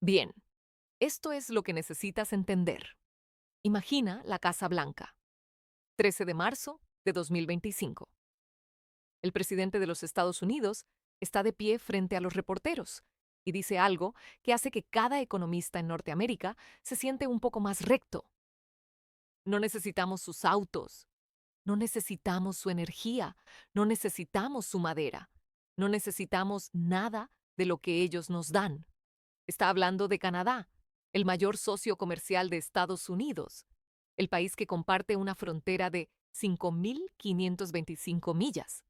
Bien, esto es lo que necesitas entender. Imagina la Casa Blanca, 13 de marzo de 2025. El presidente de los Estados Unidos está de pie frente a los reporteros y dice algo que hace que cada economista en Norteamérica se siente un poco más recto. No necesitamos sus autos, no necesitamos su energía, no necesitamos su madera, no necesitamos nada de lo que ellos nos dan. Está hablando de Canadá, el mayor socio comercial de Estados Unidos, el país que comparte una frontera de 5.525 millas,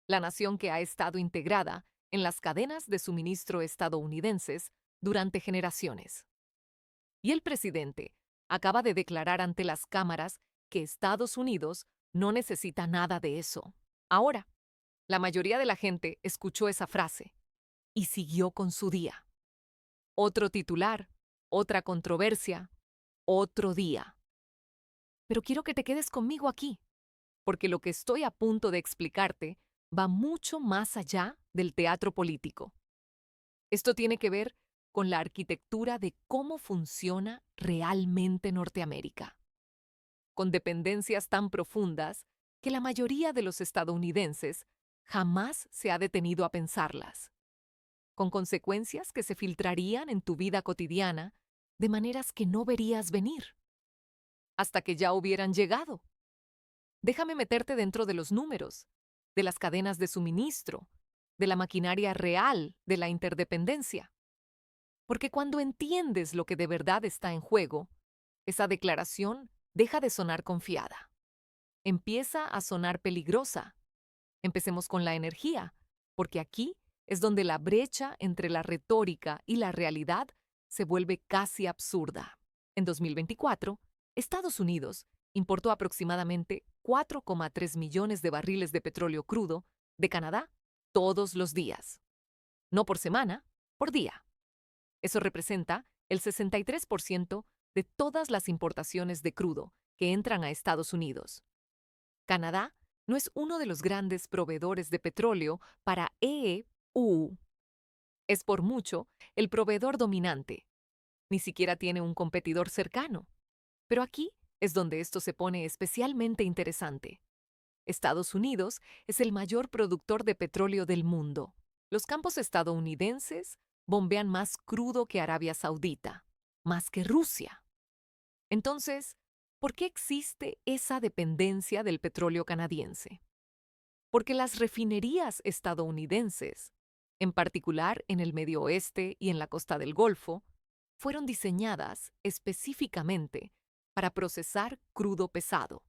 la nación que ha estado integrada en las cadenas de suministro estadounidenses durante generaciones. Y el presidente acaba de declarar ante las cámaras que Estados Unidos no necesita nada de eso. Ahora, la mayoría de la gente escuchó esa frase y siguió con su día. Otro titular, otra controversia, otro día. Pero quiero que te quedes conmigo aquí, porque lo que estoy a punto de explicarte va mucho más allá del teatro político. Esto tiene que ver con la arquitectura de cómo funciona realmente Norteamérica, con dependencias tan profundas que la mayoría de los estadounidenses jamás se ha detenido a pensarlas, con consecuencias que se filtrarían en tu vida cotidiana de maneras que no verías venir, hasta que ya hubieran llegado. Déjame meterte dentro de los números, de las cadenas de suministro, de la maquinaria real de la interdependencia. Porque cuando entiendes lo que de verdad está en juego, esa declaración deja de sonar confiada. Empieza a sonar peligrosa. Empecemos con la energía, porque aquí es donde la brecha entre la retórica y la realidad se vuelve casi absurda. En 2024, Estados Unidos importó aproximadamente 4,3 millones de barriles de petróleo crudo de Canadá todos los días. No por semana, por día. Eso representa el 63% de todas las importaciones de crudo que entran a Estados Unidos. Canadá no es uno de los grandes proveedores de petróleo para EU. Es por mucho el proveedor dominante. Ni siquiera tiene un competidor cercano. Pero aquí es donde esto se pone especialmente interesante. Estados Unidos es el mayor productor de petróleo del mundo. Los campos estadounidenses bombean más crudo que Arabia Saudita, más que Rusia. Entonces, ¿por qué existe esa dependencia del petróleo canadiense? Porque las refinerías estadounidenses, en particular en el Medio Oeste y en la costa del Golfo, fueron diseñadas específicamente para procesar crudo pesado.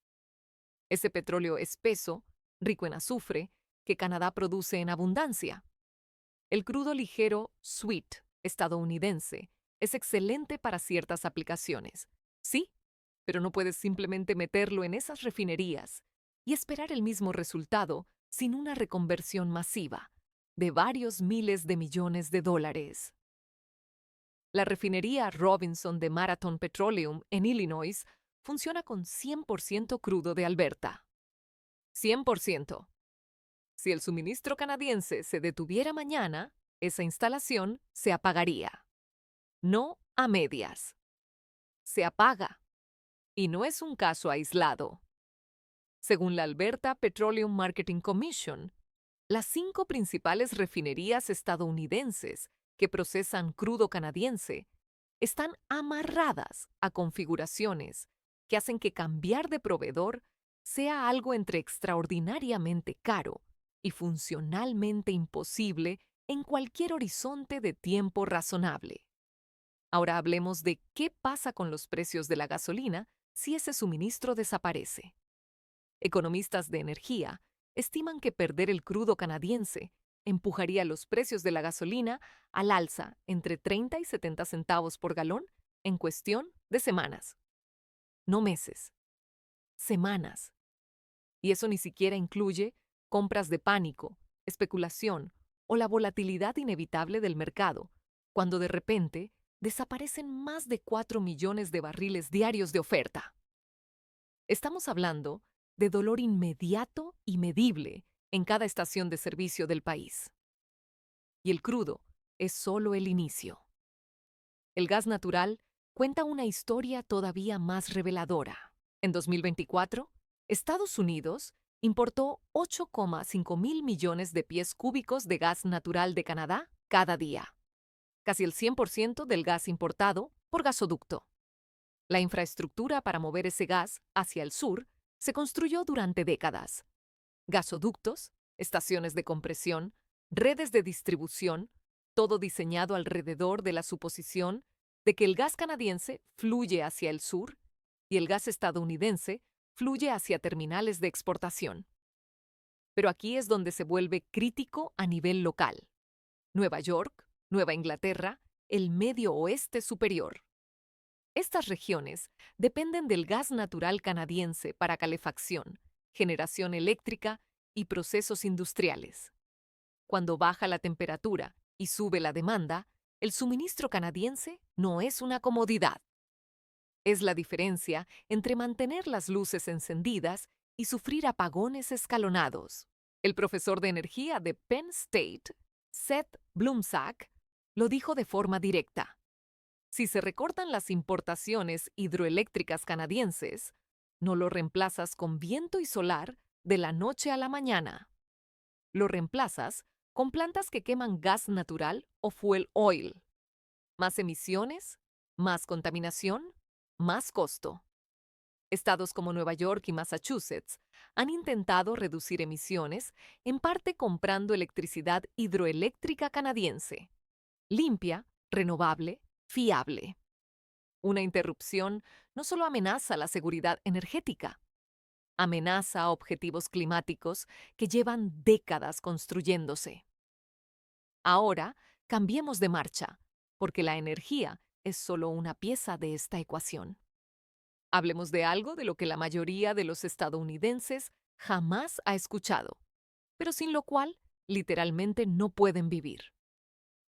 Ese petróleo espeso, rico en azufre, que Canadá produce en abundancia. El crudo ligero sweet estadounidense es excelente para ciertas aplicaciones. Sí, pero no puedes simplemente meterlo en esas refinerías y esperar el mismo resultado sin una reconversión masiva de varios miles de millones de dólares. La refinería Robinson de Marathon Petroleum en Illinois funciona con 100% crudo de Alberta. 100%. Si el suministro canadiense se detuviera mañana, esa instalación se apagaría. No a medias. Se apaga. Y no es un caso aislado. Según la Alberta Petroleum Marketing Commission, las 5 principales refinerías estadounidenses que procesan crudo canadiense están amarradas a configuraciones que hacen que cambiar de proveedor sea algo entre extraordinariamente caro y funcionalmente imposible en cualquier horizonte de tiempo razonable. Ahora hablemos de qué pasa con los precios de la gasolina si ese suministro desaparece. Economistas de energía estiman que perder el crudo canadiense empujaría los precios de la gasolina al alza entre 30 y 70 centavos por galón en cuestión de semanas. No meses, semanas. Y eso ni siquiera incluye compras de pánico, especulación o la volatilidad inevitable del mercado, cuando de repente desaparecen más de 4 millones de barriles diarios de oferta. Estamos hablando de dolor inmediato y medible en cada estación de servicio del país. Y el crudo es solo el inicio. el gas natural cuenta una historia todavía más reveladora. En 2024, Estados Unidos importó 8,5 mil millones de pies cúbicos de gas natural de Canadá cada día, casi el 100% del gas importado por gasoducto. La infraestructura para mover ese gas hacia el sur se construyó durante décadas. Gasoductos, estaciones de compresión, redes de distribución, todo diseñado alrededor de la suposición de que el gas canadiense fluye hacia el sur y el gas estadounidense fluye hacia terminales de exportación. Pero aquí es donde se vuelve crítico a nivel local. Nueva York, Nueva Inglaterra, el Medio Oeste Superior. Estas regiones dependen del gas natural canadiense para calefacción, generación eléctrica y procesos industriales. Cuando baja la temperatura y sube la demanda, el suministro canadiense no es una comodidad. Es la diferencia entre mantener las luces encendidas y sufrir apagones escalonados. El profesor de energía de Penn State, Seth Blumsack, lo dijo de forma directa. Si se recortan las importaciones hidroeléctricas canadienses, no lo reemplazas con viento y solar de la noche a la mañana. Lo reemplazas con plantas que queman gas natural o fuel oil. Más emisiones, más contaminación, más costo. Estados como Nueva York y Massachusetts han intentado reducir emisiones, en parte comprando electricidad hidroeléctrica canadiense, limpia, renovable, fiable. Una interrupción no solo amenaza la seguridad energética, amenaza objetivos climáticos que llevan décadas construyéndose. Ahora, cambiemos de marcha, porque la energía es solo una pieza de esta ecuación. Hablemos de algo de lo que la mayoría de los estadounidenses jamás ha escuchado, pero sin lo cual literalmente no pueden vivir.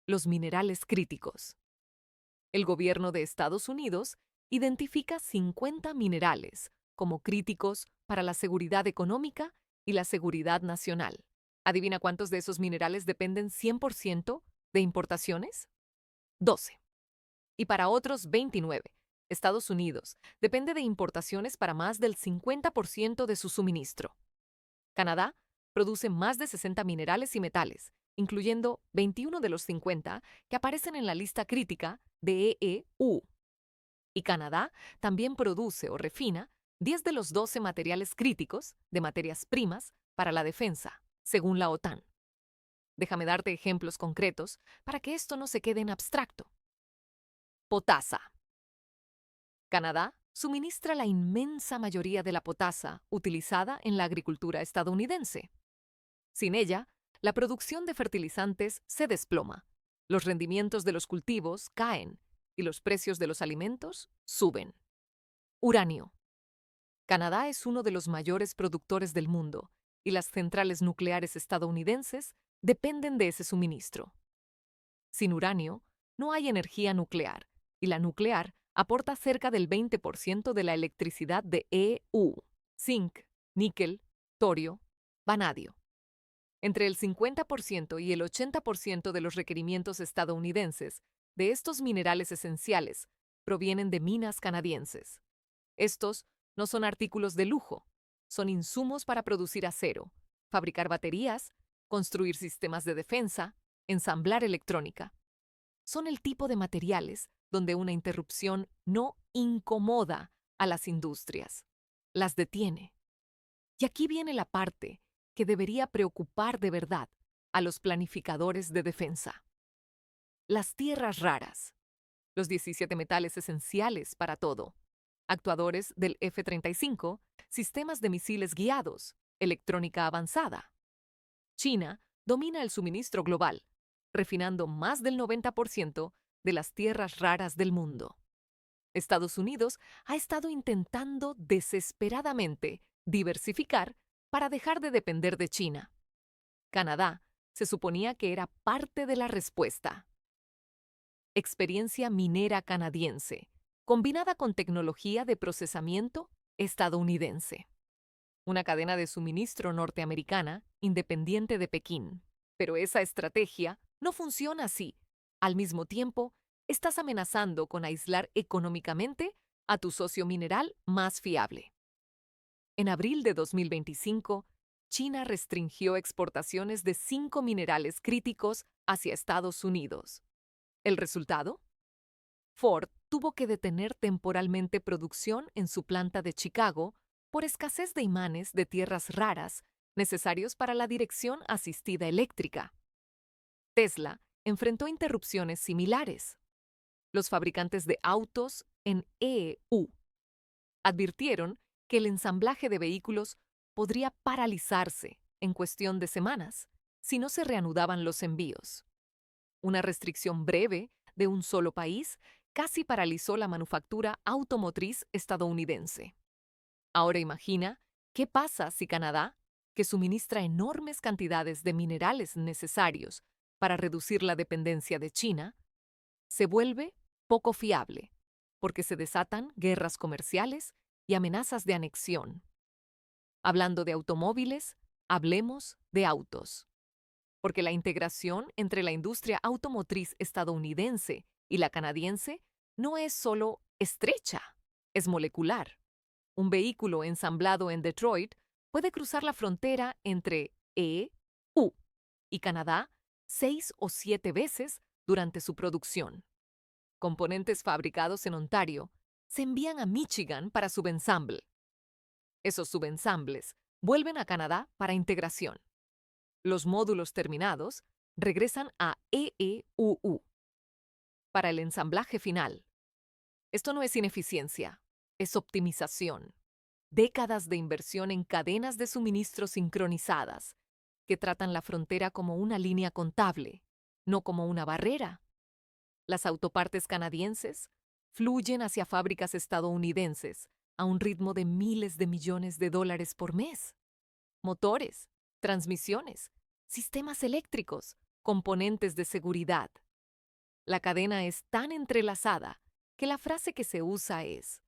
Los minerales críticos. El gobierno de Estados Unidos identifica 50 minerales como críticos para la seguridad económica y la seguridad nacional. ¿Adivina cuántos de esos minerales dependen 100% de importaciones? 12. Y para otros 29, Estados Unidos depende de importaciones para más del 50% de su suministro. Canadá produce más de 60 minerales y metales, incluyendo 21 de los 50 que aparecen en la lista crítica de EEU. Y Canadá también produce o refina 10 de los 12 materiales críticos de materias primas para la defensa, según la OTAN. Déjame darte ejemplos concretos para que esto no se quede en abstracto. Potasa. Canadá suministra la inmensa mayoría de la potasa utilizada en la agricultura estadounidense. Sin ella, la producción de fertilizantes se desploma, los rendimientos de los cultivos caen y los precios de los alimentos suben. Uranio. Canadá es uno de los mayores productores del mundo y las centrales nucleares estadounidenses dependen de ese suministro. Sin uranio, no hay energía nuclear y la nuclear aporta cerca del 20% de la electricidad de EU. Zinc, níquel, torio, vanadio. Entre el 50% y el 80% de los requerimientos estadounidenses de estos minerales esenciales provienen de minas canadienses. Estos no son artículos de lujo, son insumos para producir acero, fabricar baterías, construir sistemas de defensa, ensamblar electrónica. Son el tipo de materiales donde una interrupción no incomoda a las industrias, las detiene. Y aquí viene la parte que debería preocupar de verdad a los planificadores de defensa. Las tierras raras, los 17 metales esenciales para todo, actuadores del F-35, sistemas de misiles guiados, electrónica avanzada. China domina el suministro global, refinando más del 90% de las tierras raras del mundo. Estados Unidos ha estado intentando desesperadamente diversificar para dejar de depender de China. Canadá se suponía que era parte de la respuesta. Experiencia minera canadiense, combinada con tecnología de procesamiento estadounidense. Una cadena de suministro norteamericana independiente de Pekín. Pero esa estrategia no funciona así. Al mismo tiempo, estás amenazando con aislar económicamente a tu socio mineral más fiable. En abril de 2025, China restringió exportaciones de 5 minerales críticos hacia Estados Unidos. ¿El resultado? Ford tuvo que detener temporalmente producción en su planta de Chicago por escasez de imanes de tierras raras necesarios para la dirección asistida eléctrica. Tesla enfrentó interrupciones similares. Los fabricantes de autos en EU advirtieron que el ensamblaje de vehículos podría paralizarse en cuestión de semanas si no se reanudaban los envíos. Una restricción breve de un solo país casi paralizó la manufactura automotriz estadounidense. Ahora imagina qué pasa si Canadá, que suministra enormes cantidades de minerales necesarios para reducir la dependencia de China, se vuelve poco fiable, porque se desatan guerras comerciales y amenazas de anexión. Hablando de automóviles, hablemos de autos, porque la integración entre la industria automotriz estadounidense y la canadiense no es solo estrecha, es molecular. Un vehículo ensamblado en Detroit puede cruzar la frontera entre EU y Canadá 6 o 7 veces durante su producción. Componentes fabricados en Ontario se envían a Michigan para subensamble. Esos subensambles vuelven a Canadá para integración. Los módulos terminados regresan a EEUU para el ensamblaje final. Esto no es ineficiencia, es optimización. Décadas de inversión en cadenas de suministro sincronizadas que tratan la frontera como una línea contable, no como una barrera. Las autopartes canadienses fluyen hacia fábricas estadounidenses a un ritmo de miles de millones de dólares por mes. Motores, transmisiones, sistemas eléctricos, componentes de seguridad. La cadena es tan entrelazada que la frase que se usa es: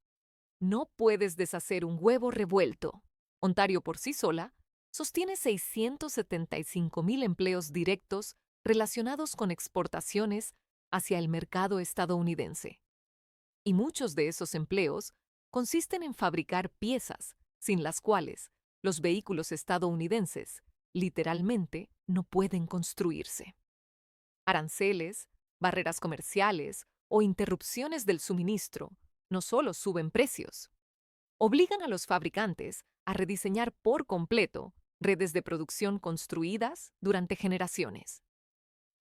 no puedes deshacer un huevo revuelto. Ontario por sí sola sostiene 675,000 empleos directos relacionados con exportaciones hacia el mercado estadounidense. Y muchos de esos empleos consisten en fabricar piezas sin las cuales los vehículos estadounidenses literalmente no pueden construirse. Aranceles, barreras comerciales o interrupciones del suministro no solo suben precios, obligan a los fabricantes a rediseñar por completo redes de producción construidas durante generaciones.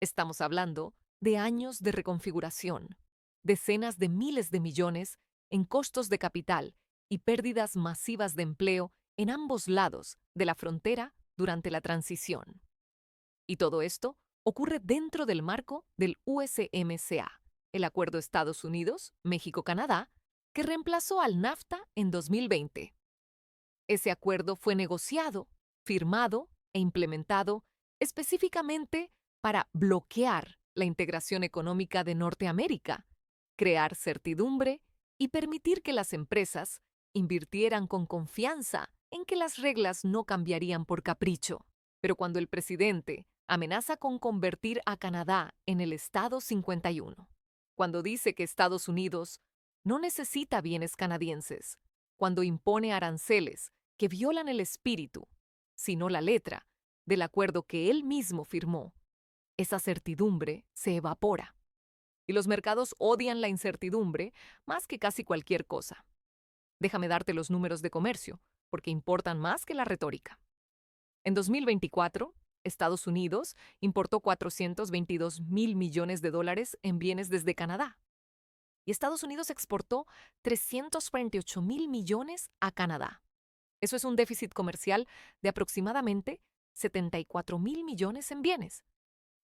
Estamos hablando de años de reconfiguración, decenas de miles de millones en costos de capital y pérdidas masivas de empleo en ambos lados de la frontera durante la transición. Y todo esto ocurre dentro del marco del USMCA, el Acuerdo Estados Unidos-México-Canadá, que reemplazó al NAFTA en 2020. Ese acuerdo fue negociado, firmado e implementado específicamente para bloquear la integración económica de Norteamérica, crear certidumbre y permitir que las empresas invirtieran con confianza en que las reglas no cambiarían por capricho. Pero cuando el presidente amenaza con convertir a Canadá en el Estado 51, cuando dice que Estados Unidos no necesita bienes canadienses, cuando impone aranceles que violan el espíritu, sino la letra, del acuerdo que él mismo firmó, esa certidumbre se evapora. Y los mercados odian la incertidumbre más que casi cualquier cosa. Déjame darte los números de comercio, porque importan más que la retórica. En 2024, Estados Unidos importó 422,000 millones de dólares en bienes desde Canadá. Y Estados Unidos exportó 348,000 millones a Canadá. Eso es un déficit comercial de aproximadamente 74,000 millones en bienes.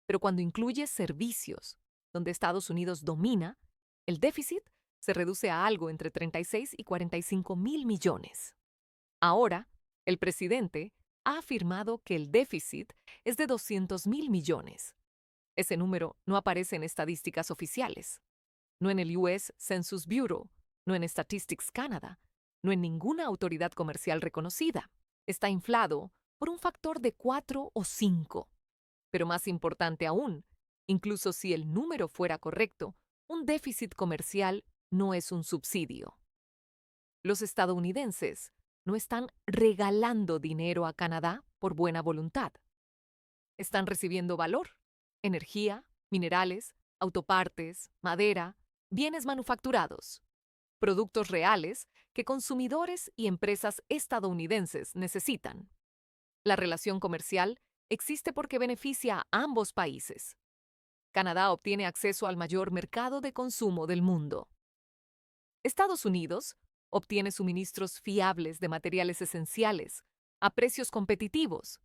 Pero cuando incluyes servicios, donde Estados Unidos domina, el déficit se reduce a algo entre 36 y 45,000 millones. Ahora, el presidente ha afirmado que el déficit es de 200,000 millones. Ese número no aparece en estadísticas oficiales, no en el US Census Bureau, no en Statistics Canada, no en ninguna autoridad comercial reconocida. Está inflado por un factor de 4 o 5. Pero más importante aún, incluso si el número fuera correcto, Un déficit comercial no es un subsidio. Los estadounidenses no están regalando dinero a Canadá por buena voluntad. Están recibiendo valor, energía, minerales, autopartes, madera, bienes manufacturados, productos reales que consumidores y empresas estadounidenses necesitan. La relación comercial existe porque beneficia a ambos países. Canadá obtiene acceso al mayor mercado de consumo del mundo. Estados Unidos obtiene suministros fiables de materiales esenciales a precios competitivos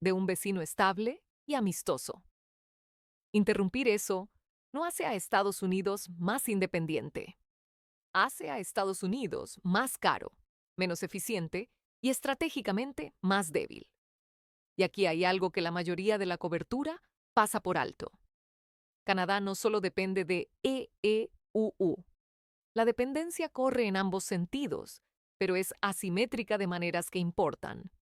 de un vecino estable y amistoso. Interrumpir eso no hace a Estados Unidos más independiente. Hace a Estados Unidos más caro, menos eficiente y estratégicamente más débil. Y aquí hay algo que la mayoría de la cobertura pasa por alto. Canadá no solo depende de EEUU. La dependencia corre en ambos sentidos, pero es asimétrica de maneras que importan.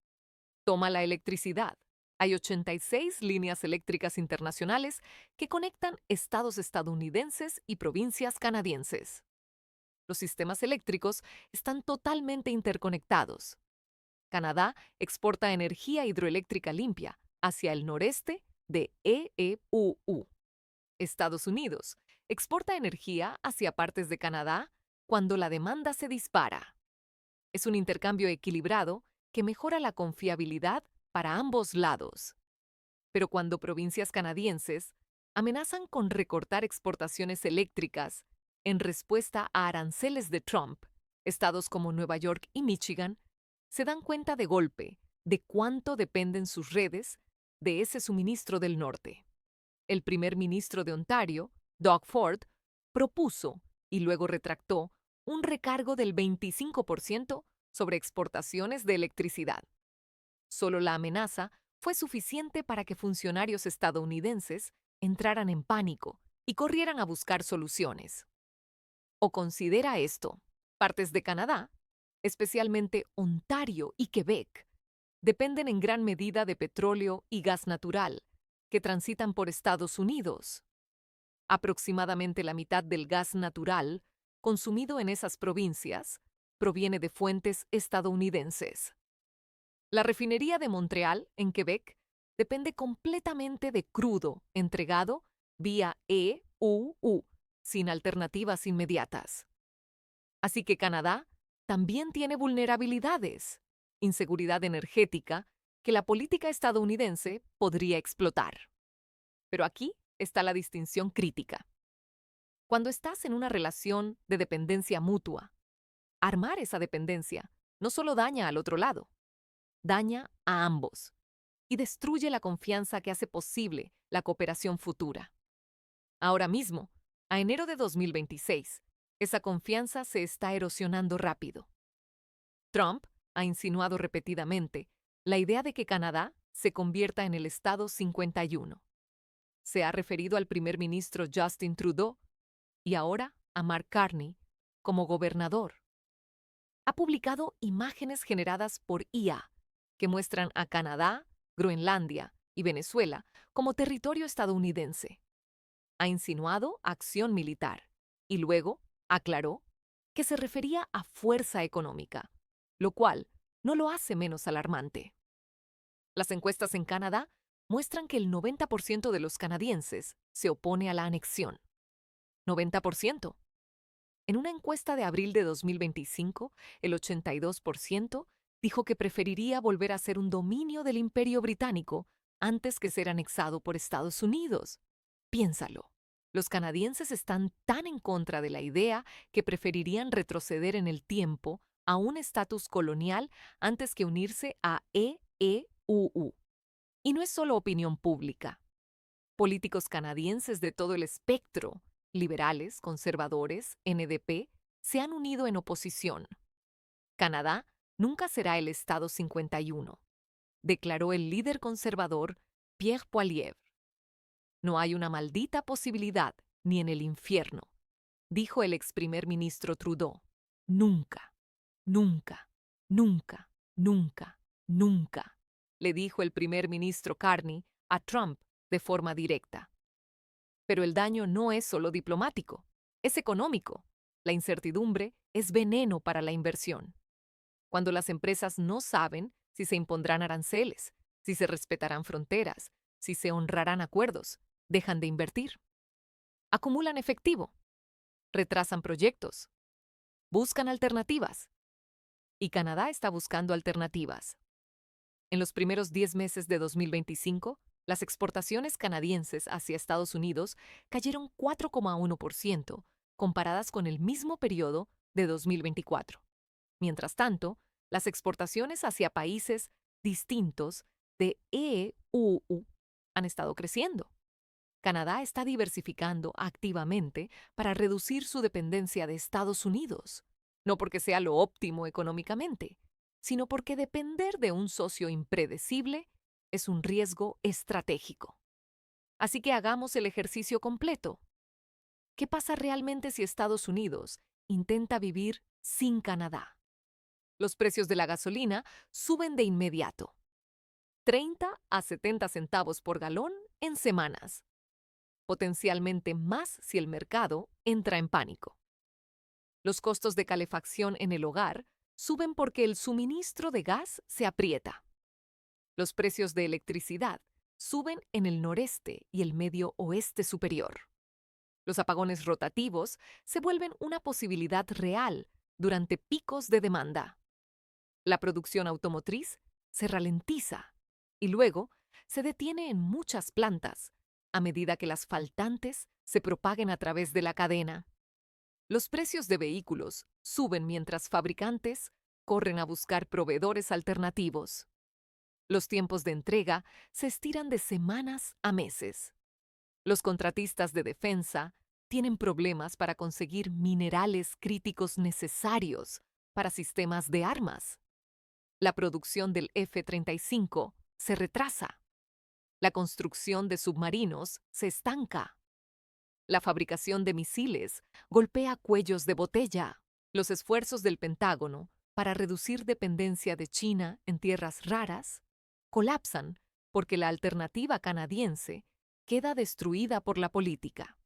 Toma la electricidad. Hay 86 líneas eléctricas internacionales que conectan estados estadounidenses y provincias canadienses. Los sistemas eléctricos están totalmente interconectados. Canadá exporta energía hidroeléctrica limpia hacia el noreste de EEUU. Estados Unidos exporta energía hacia partes de Canadá cuando la demanda se dispara. Es un intercambio equilibrado que mejora la confiabilidad para ambos lados. Pero cuando provincias canadienses amenazan con recortar exportaciones eléctricas en respuesta a aranceles de Trump, estados como Nueva York y Michigan se dan cuenta de golpe de cuánto dependen sus redes de ese suministro del norte. El primer ministro de Ontario, Doug Ford, propuso y luego retractó un recargo del 25% sobre exportaciones de electricidad. Solo la amenaza fue suficiente para que funcionarios estadounidenses entraran en pánico y corrieran a buscar soluciones. O considera esto: partes de Canadá, especialmente Ontario y Quebec, dependen en gran medida de petróleo y gas natural, que transitan por Estados Unidos. Aproximadamente la mitad del gas natural consumido en esas provincias proviene de fuentes estadounidenses. La refinería de Montreal, en Quebec, depende completamente de crudo entregado vía EUU, sin alternativas inmediatas. Así que Canadá también tiene vulnerabilidades, inseguridad energética, que la política estadounidense podría explotar. Pero aquí está la distinción crítica. Cuando estás en una relación de dependencia mutua, armar esa dependencia no solo daña al otro lado, daña a ambos y destruye la confianza que hace posible la cooperación futura. Ahora mismo, a enero de 2026, esa confianza se está erosionando rápido. Trump ha insinuado repetidamente la idea de que Canadá se convierta en el Estado 51. Se ha referido al primer ministro Justin Trudeau y ahora a Mark Carney como gobernador. Ha publicado imágenes generadas por IA que muestran a Canadá, Groenlandia y Venezuela como territorio estadounidense. Ha insinuado acción militar y luego aclaró que se refería a fuerza económica, lo cual no lo hace menos alarmante. Las encuestas en Canadá muestran que el 90% de los canadienses se opone a la anexión. 90%. En una encuesta de abril de 2025, el 82% dijo que preferiría volver a ser un dominio del Imperio Británico antes que ser anexado por Estados Unidos. Piénsalo. Los canadienses están tan en contra de la idea que preferirían retroceder en el tiempo a un estatus colonial antes que unirse a EEUU. Y no es solo opinión pública. Políticos canadienses de todo el espectro, liberales, conservadores, NDP, se han unido en oposición. Canadá nunca será el Estado 51, declaró el líder conservador Pierre Poilievre. No hay una maldita posibilidad ni en el infierno, dijo el ex primer ministro Trudeau. Nunca, nunca, nunca, nunca, nunca, le dijo el primer ministro Carney a Trump de forma directa. Pero el daño no es solo diplomático. Es económico. La incertidumbre es veneno para la inversión. Cuando las empresas no saben si se impondrán aranceles, si se respetarán fronteras, si se honrarán acuerdos, dejan de invertir. Acumulan efectivo, retrasan proyectos, buscan alternativas. Y Canadá está buscando alternativas. En los primeros 10 meses de 2025, las exportaciones canadienses hacia Estados Unidos cayeron 4,1% comparadas con el mismo periodo de 2024. Mientras tanto, las exportaciones hacia países distintos de EU han estado creciendo. Canadá está diversificando activamente para reducir su dependencia de Estados Unidos, no porque sea lo óptimo económicamente, sino porque depender de un socio impredecible es un riesgo estratégico. Así que hagamos el ejercicio completo. ¿Qué pasa realmente si Estados Unidos intenta vivir sin Canadá? Los precios de la gasolina suben de inmediato, 30 a 70 centavos por galón en semanas, potencialmente más si el mercado entra en pánico. Los costos de calefacción en el hogar suben porque el suministro de gas se aprieta. Los precios de electricidad suben en el noreste y el medio oeste superior. Los apagones rotativos se vuelven una posibilidad real durante picos de demanda. La producción automotriz se ralentiza y luego se detiene en muchas plantas a medida que las faltantes se propaguen a través de la cadena. Los precios de vehículos suben mientras fabricantes corren a buscar proveedores alternativos. Los tiempos de entrega se estiran de semanas a meses. Los contratistas de defensa tienen problemas para conseguir minerales críticos necesarios para sistemas de armas. La producción del F-35 se retrasa. La construcción de submarinos se estanca. La fabricación de misiles golpea cuellos de botella. Los esfuerzos del Pentágono para reducir dependencia de China en tierras raras colapsan porque la alternativa canadiense queda destruida por la política.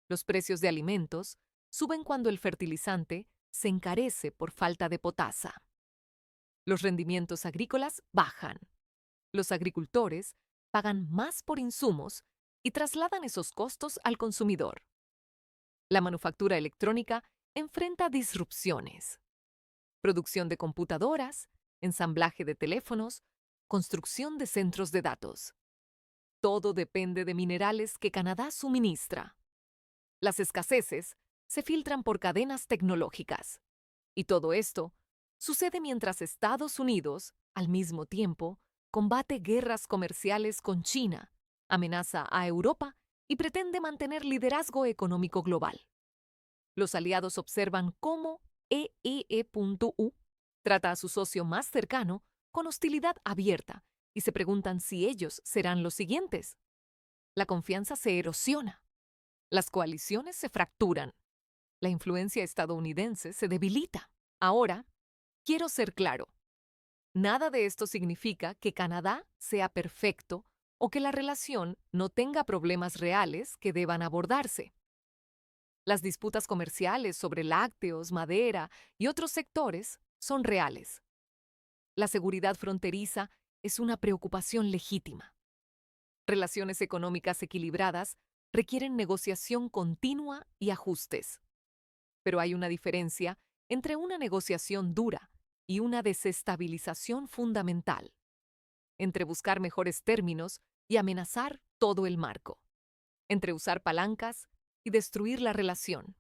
Los precios de alimentos suben cuando el fertilizante se encarece por falta de potasa. Los rendimientos agrícolas bajan. Los agricultores pagan más por insumos y trasladan esos costos al consumidor. La manufactura electrónica enfrenta disrupciones. Producción de computadoras, ensamblaje de teléfonos, construcción de centros de datos. Todo depende de minerales que Canadá suministra. Las escaseces se filtran por cadenas tecnológicas. Y todo esto sucede mientras Estados Unidos, al mismo tiempo, combate guerras comerciales con China, amenaza a Europa y pretende mantener liderazgo económico global. Los aliados observan cómo EEE.U trata a su socio más cercano con hostilidad abierta y se preguntan si ellos serán los siguientes. La confianza se erosiona. Las coaliciones se fracturan. La influencia estadounidense se debilita. Ahora, quiero ser claro. Nada de esto significa que Canadá sea perfecto o que la relación no tenga problemas reales que deban abordarse. Las disputas comerciales sobre lácteos, madera y otros sectores son reales. La seguridad fronteriza es una preocupación legítima. Relaciones económicas equilibradas requieren negociación continua y ajustes. Pero hay una diferencia entre una negociación dura y una desestabilización fundamental, entre buscar mejores términos y amenazar todo el marco, entre usar palancas y destruir la relación.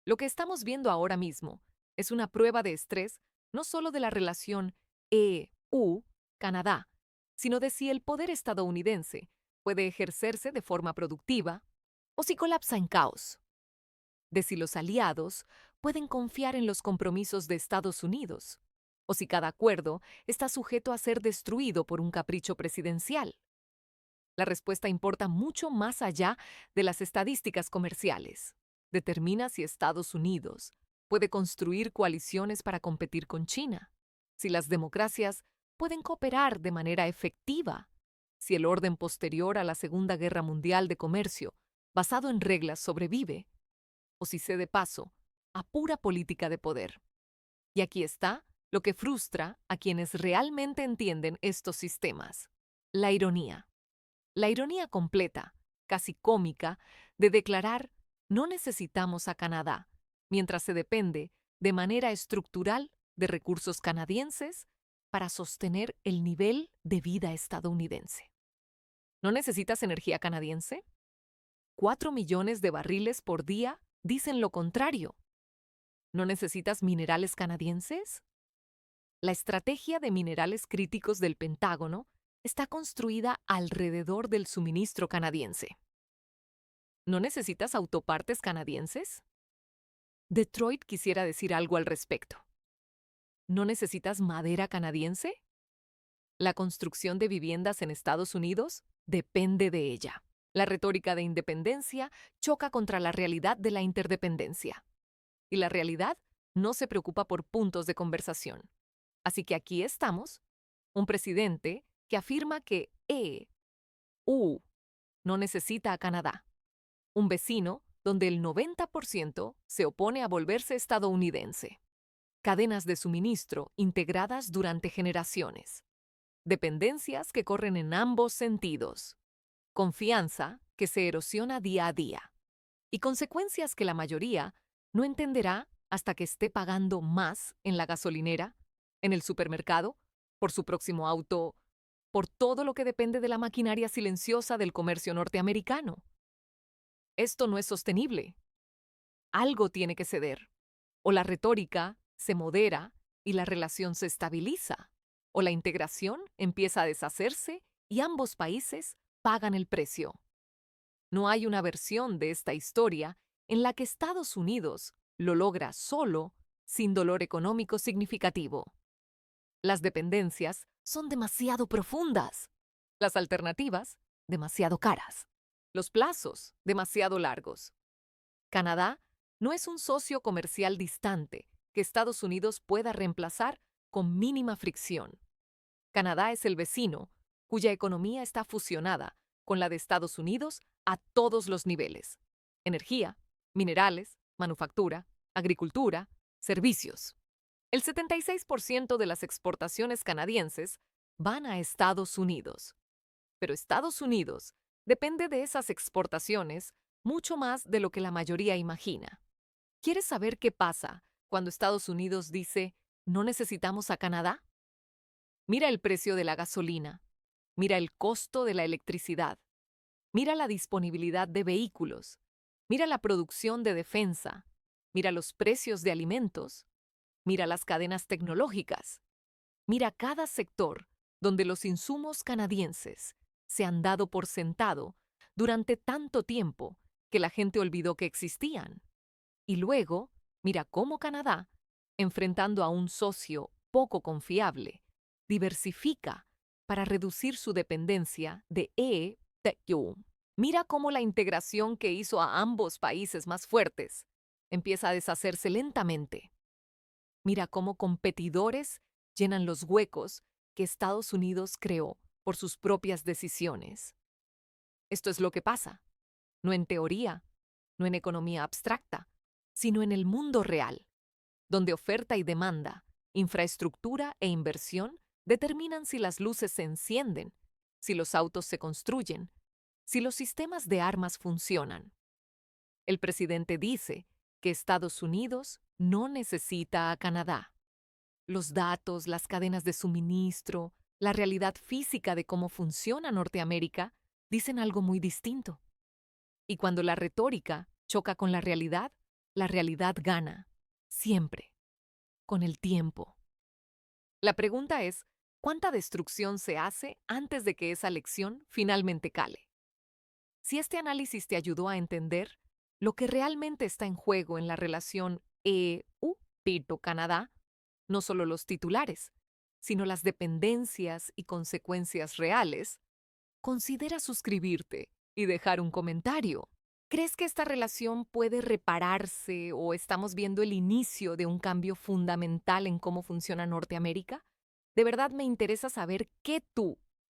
Lo que estamos viendo ahora mismo es una prueba de estrés no solo de la relación EU-Canadá, sino de si el poder estadounidense puede ejercerse de forma productiva o si colapsa en caos, de si los aliados pueden confiar en los compromisos de Estados Unidos, o si cada acuerdo está sujeto a ser destruido por un capricho presidencial. La respuesta importa mucho más allá de las estadísticas comerciales. Determina si Estados Unidos puede construir coaliciones para competir con China, si las democracias pueden cooperar de manera efectiva, si el orden posterior a la Segunda Guerra Mundial de comercio, basado en reglas, sobrevive, o si cede paso a pura política de poder. Y aquí está lo que frustra a quienes realmente entienden estos sistemas: la ironía. La ironía completa, casi cómica, de declarar no necesitamos a Canadá, mientras se depende de manera estructural de recursos canadienses para sostener el nivel de vida estadounidense. ¿No necesitas energía canadiense? 4 millones de barriles por día dicen lo contrario. ¿No necesitas minerales canadienses? La estrategia de minerales críticos del Pentágono está construida alrededor del suministro canadiense. ¿No necesitas autopartes canadienses? Detroit quisiera decir algo al respecto. ¿No necesitas madera canadiense? La construcción de viviendas en Estados Unidos depende de ella. La retórica de independencia choca contra la realidad de la interdependencia. Y la realidad no se preocupa por puntos de conversación. Así que aquí estamos, un presidente que afirma que EU no necesita a Canadá, un vecino donde el 90% se opone a volverse estadounidense. Cadenas de suministro integradas durante generaciones. Dependencias que corren en ambos sentidos. Confianza que se erosiona día a día. Y consecuencias que la mayoría no entenderá hasta que esté pagando más en la gasolinera, en el supermercado, por su próximo auto, por todo lo que depende de la maquinaria silenciosa del comercio norteamericano. Esto no es sostenible. Algo tiene que ceder. O la retórica se modera y la relación se estabiliza, o la integración empieza a deshacerse y ambos países pagan el precio. No hay una versión de esta historia en la que Estados Unidos lo logra solo, sin dolor económico significativo. Las dependencias son demasiado profundas. Las alternativas, demasiado caras. Los plazos, demasiado largos. Canadá no es un socio comercial distante que Estados Unidos pueda reemplazar con mínima fricción. Canadá es el vecino cuya economía está fusionada con la de Estados Unidos a todos los niveles: energía, minerales, manufactura, agricultura, servicios. El 76% de las exportaciones canadienses van a Estados Unidos. Pero Estados Unidos depende de esas exportaciones mucho más de lo que la mayoría imagina. ¿Quieres saber qué pasa cuando Estados Unidos dice no necesitamos a Canadá? Mira el precio de la gasolina, mira el costo de la electricidad, mira la disponibilidad de vehículos, mira la producción de defensa, mira los precios de alimentos, mira las cadenas tecnológicas, mira cada sector donde los insumos canadienses se han dado por sentado durante tanto tiempo que la gente olvidó que existían. Y luego, mira cómo Canadá, enfrentando a un socio poco confiable, diversifica para reducir su dependencia de EU. Mira cómo la integración que hizo a ambos países más fuertes empieza a deshacerse lentamente. Mira cómo competidores llenan los huecos que Estados Unidos creó por sus propias decisiones. Esto es lo que pasa, no en teoría, no en economía abstracta, sino en el mundo real, donde oferta y demanda, infraestructura e inversión determinan si las luces se encienden, si los autos se construyen, si los sistemas de armas funcionan. El presidente dice que Estados Unidos no necesita a Canadá. Los datos, las cadenas de suministro, la realidad física de cómo funciona Norteamérica dicen algo muy distinto. Y cuando la retórica choca con la realidad gana, siempre, con el tiempo. La pregunta es, ¿cuánta destrucción se hace antes de que esa lección finalmente cale? Si este análisis te ayudó a entender lo que realmente está en juego en la relación EU-Canadá, no solo los titulares, sino las dependencias y consecuencias reales, considera suscribirte y dejar un comentario. ¿Crees que esta relación puede repararse o estamos viendo el inicio de un cambio fundamental en cómo funciona Norteamérica? De verdad me interesa saber qué tú